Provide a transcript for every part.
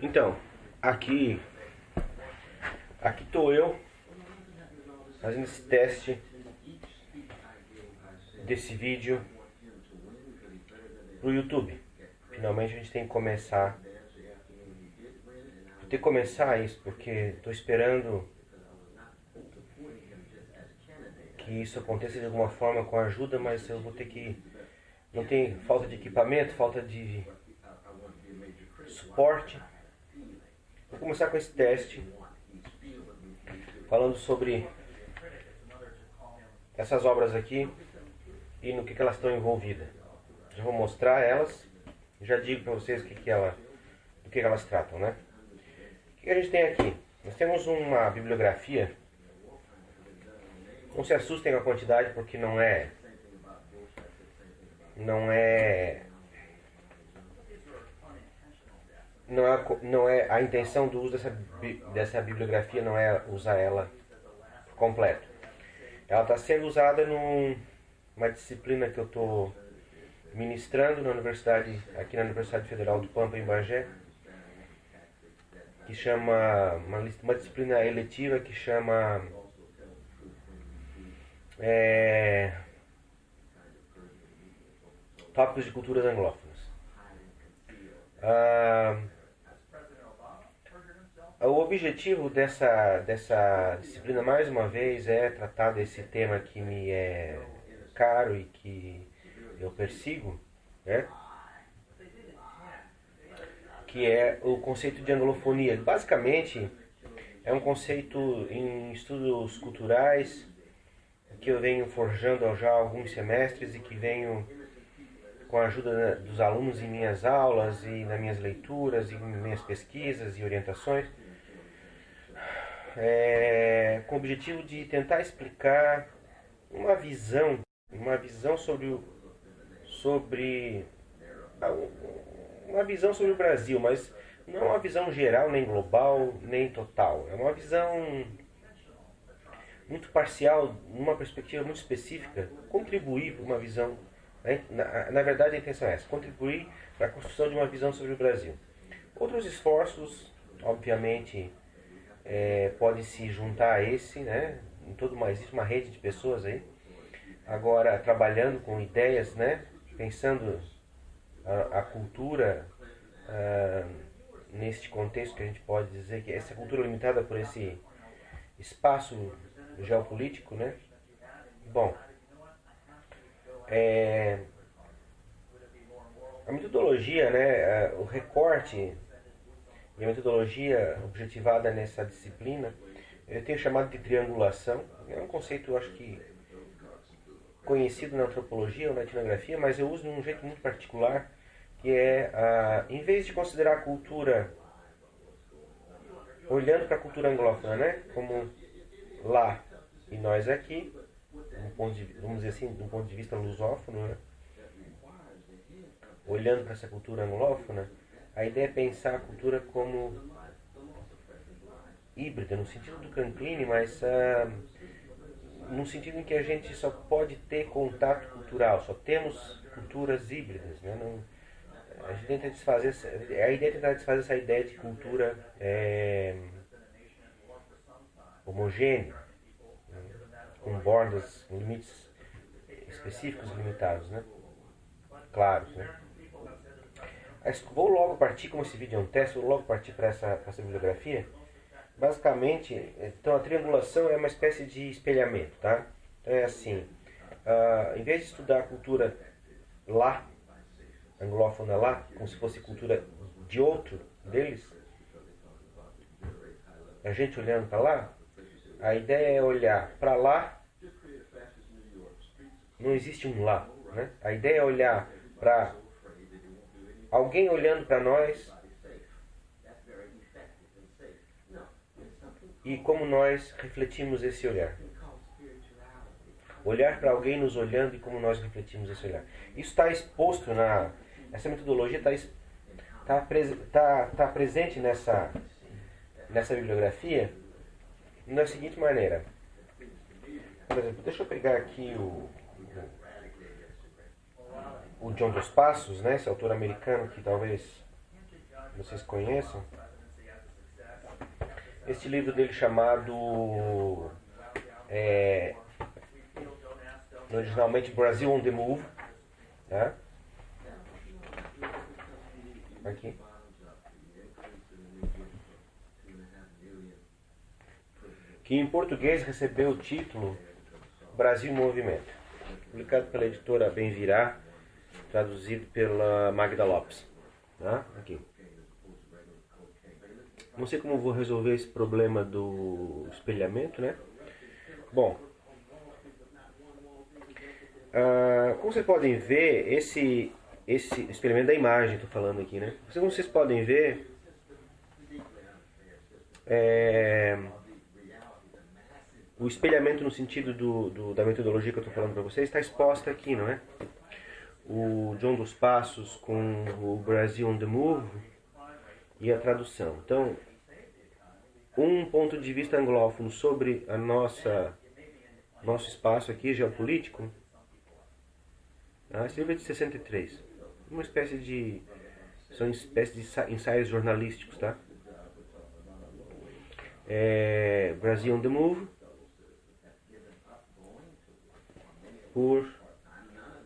Então, aqui estou eu fazendo esse teste desse vídeo pro YouTube. Finalmente a gente tem que começar. Vou ter que começar isso porque estou esperando que isso aconteça de alguma forma com ajuda, mas eu vou ter que. Não tem falta de equipamento, falta de suporte. Vou começar com esse teste falando sobre essas obras aqui e no que elas estão envolvidas. Já vou mostrar elas e já digo para vocês do que elas tratam, né? O que a gente tem aqui? Nós temos uma bibliografia. Não se assustem com a quantidade, porque não é a intenção do uso dessa bibliografia não é usar ela completo. Ela está sendo usada numa disciplina que eu estou ministrando aqui na Universidade Federal do Pampa, em Bagé, que chama uma disciplina eletiva que chama Tópicos de Culturas Anglófonas. O objetivo dessa disciplina, mais uma vez, é tratar desse tema que me é caro e que eu persigo, né? Que é o conceito de anglofonia. Basicamente, é um conceito em estudos culturais que eu venho forjando já há alguns semestres e que venho com a ajuda dos alunos em minhas aulas e nas minhas leituras e em minhas pesquisas e orientações, com o objetivo de tentar explicar uma visão sobre o Brasil, mas não uma visão geral, nem global, nem total. É uma visão muito parcial, numa perspectiva muito específica, contribuir para uma visão. Na verdade, a intenção é essa: contribuir para a construção de uma visão sobre o Brasil. Outros esforços, obviamente, podem se juntar a esse, né? Existe uma rede de pessoas aí, agora trabalhando com ideias, né? Pensando a cultura neste contexto que a gente pode dizer que essa cultura limitada por esse espaço geopolítico, né? Bom, a metodologia, né? O recorte e a metodologia objetivada nessa disciplina, eu tenho chamado de triangulação. É um conceito, eu acho que conhecido na antropologia ou na etnografia, mas eu uso de um jeito muito particular, que em vez de considerar a cultura olhando para a cultura anglófona, né, como lá e nós aqui, vamos dizer assim, do ponto de vista lusófono, né, olhando para essa cultura anglófona, a ideia é pensar a cultura como híbrida, no sentido do Canclini, mas no sentido em que a gente só pode ter contato cultural, só temos culturas híbridas, né? A gente tenta a ideia é tentar desfazer essa ideia de cultura homogênea, né? Com bordas, limites específicos limitados, né? Claros, né? Vou logo partir, como esse vídeo é um teste, vou logo partir para essa bibliografia. Basicamente, então a triangulação é uma espécie de espelhamento, tá? Então é assim, em vez de estudar a cultura lá, anglófona lá, como se fosse cultura de outro deles, a gente olhando para lá, a ideia é olhar para lá, não existe um lá, né? A ideia é olhar para alguém olhando para nós e como nós refletimos esse olhar. Olhar para alguém nos olhando e como nós refletimos esse olhar. Isso está exposto essa metodologia está presente nessa bibliografia da seguinte maneira. Por exemplo, deixa eu pegar aqui o John dos Passos, né, esse autor americano que talvez vocês conheçam. Este livro dele chamado originalmente Brazil on the Move, né? Aqui. Que em português recebeu o título Brasil em Movimento, publicado pela editora Bem Virá, traduzido pela Magda Lopes. Tá? Aqui. Não sei como vou resolver esse problema do espelhamento, né? Bom, como vocês podem ver, esse experimento da imagem, estou falando aqui, né? Como vocês podem ver, o espelhamento no sentido da metodologia que eu estou falando para vocês está exposta aqui, não é? O John dos Passos com o Brazil on the Move e a tradução. Então, um ponto de vista anglófono sobre a nosso espaço aqui geopolítico. Esse livro é de 63. São espécie de ensaios jornalísticos, tá? Brazil on the Move por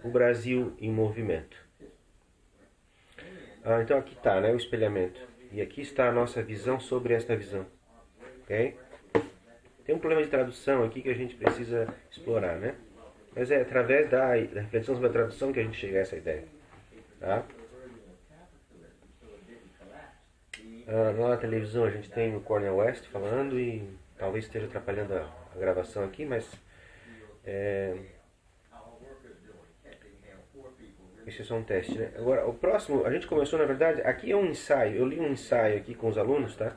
o Brasil em Movimento. Então aqui está, né, o espelhamento. E aqui está a nossa visão sobre esta visão. Okay? Tem um problema de tradução aqui que a gente precisa explorar, né? Mas é através da reflexão sobre a tradução que a gente chega a essa ideia. Tá? Lá na televisão a gente tem o Cornel West falando e talvez esteja atrapalhando a gravação aqui, mas esse é só um teste, né? Agora, o próximo, a gente começou, na verdade, aqui é um ensaio. Eu li um ensaio aqui com os alunos, tá?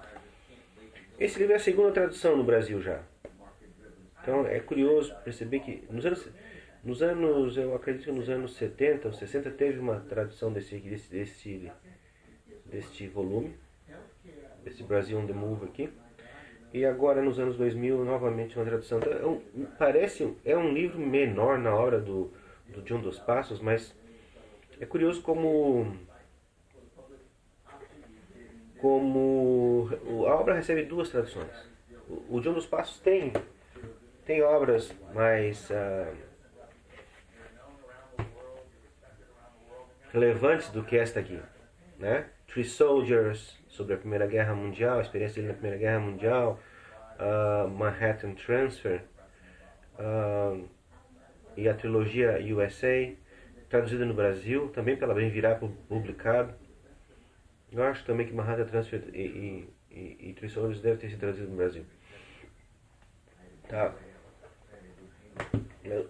Esse livro é a segunda tradução no Brasil já. Então, é curioso perceber que eu acredito que nos anos 70 ou 60 teve uma tradução deste volume, desse Brazil on the Move aqui. E agora, nos anos 2000, novamente uma tradução. Então, é um livro menor na obra do John dos Passos, mas é curioso como a obra recebe duas traduções. O John dos Passos tem obras mais relevantes do que esta aqui, né? Three Soldiers, sobre a Primeira Guerra Mundial, a experiência dele na Primeira Guerra Mundial, Manhattan Transfer, e a trilogia USA, traduzida no Brasil, também pela Bem Virá, publicado. Eu acho também que Manhattan Transfer e Three Soldiers devem ter sido traduzidos no Brasil. Tá.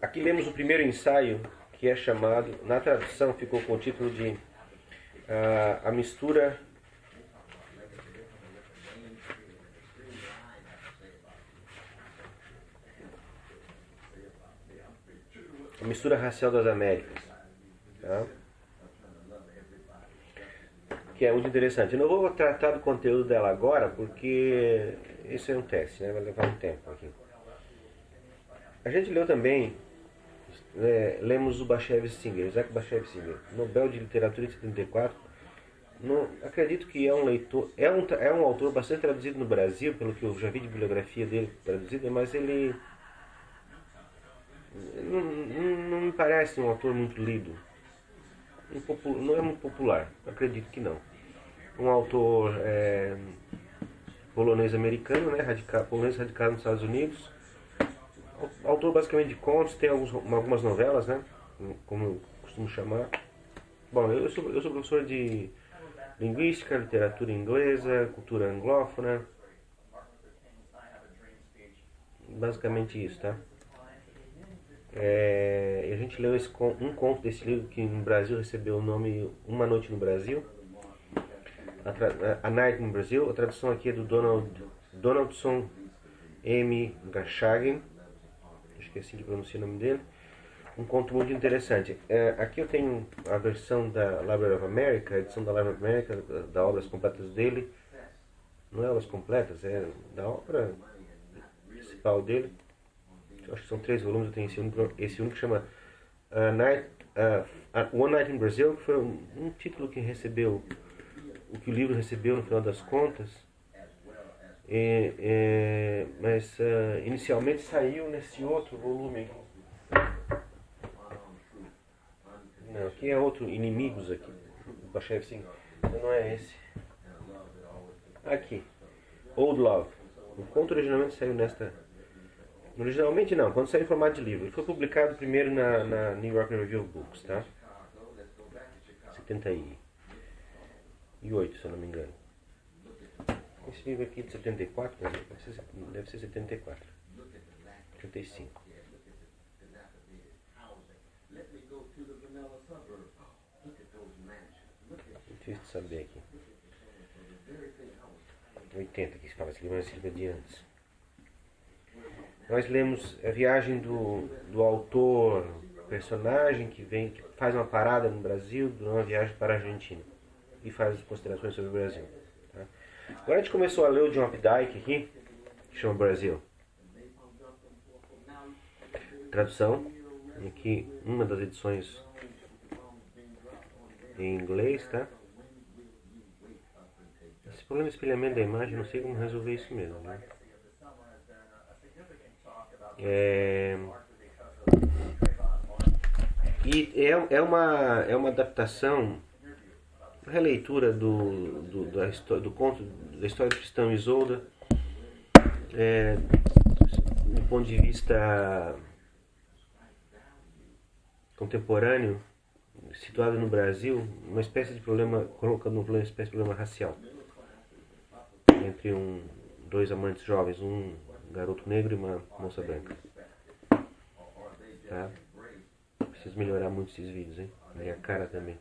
Aqui lemos o primeiro ensaio, que é chamado, na tradução ficou com o título de A Mistura Racial das Américas. Tá? Que é muito interessante. Eu não vou tratar do conteúdo dela agora, porque isso é um teste, né? Vai levar um tempo aqui. A gente leu também, lemos o Bashevis Singer, Isaac Bashevis Singer, Nobel de Literatura de 74. Acredito que é um leitor, é um autor bastante traduzido no Brasil, pelo que eu já vi de bibliografia dele traduzida, mas ele não me parece um autor muito lido. Não é muito popular, acredito que não. Um autor polonês-americano, né, polonês radicado nos Estados Unidos. Autor basicamente de contos, tem algumas novelas, né, como eu costumo chamar. Bom, eu sou professor de linguística, literatura inglesa, cultura anglófona. Basicamente isso, tá? A gente leu um conto desse livro que no Brasil recebeu o nome Uma Noite no Brasil, A Night in Brazil. A tradução aqui é do Donaldson M. Gachagen, acho que é assim que pronuncia o nome dele. Um conto muito interessante. Aqui eu tenho a versão da Library of America, a edição da Library of America, das obras completas dele. Não é obras completas, é da obra principal dele. Eu acho que são 3 volumes, eu tenho esse único que chama One Night in Brazil, que foi um título que recebeu o que o livro recebeu no final das contas, mas inicialmente saiu nesse outro volume aqui. Não, aqui é outro, Inimigos aqui, Dostoiévski, não é esse. Aqui, Old Love. O conto originalmente saiu nesta... Originalmente não, quando saiu em formato de livro. Ele foi publicado primeiro na New York Review of Books, tá? 78, se eu não me engano. Esse livro aqui é de 74, deve ser 74. 75. Difícil de saber aqui. 80 que se fala, esse livro é de antes. Nós lemos a viagem do autor, personagem que faz uma parada no Brasil, durante uma viagem para a Argentina e faz considerações sobre o Brasil. Tá? Agora a gente começou a ler o John Updike aqui, que chama Brasil. Tradução, aqui uma das edições em inglês, tá? Esse problema de espelhamento da imagem, não sei como resolver isso mesmo, né? E é uma adaptação, uma releitura do conto da história do Tristão e Isolda, do ponto de vista contemporâneo, situado no Brasil, uma espécie de problema, colocando uma espécie de problema racial entre dois amantes jovens, um garoto negro e uma moça branca. Tá? Preciso melhorar muito esses vídeos, hein? Minha cara também.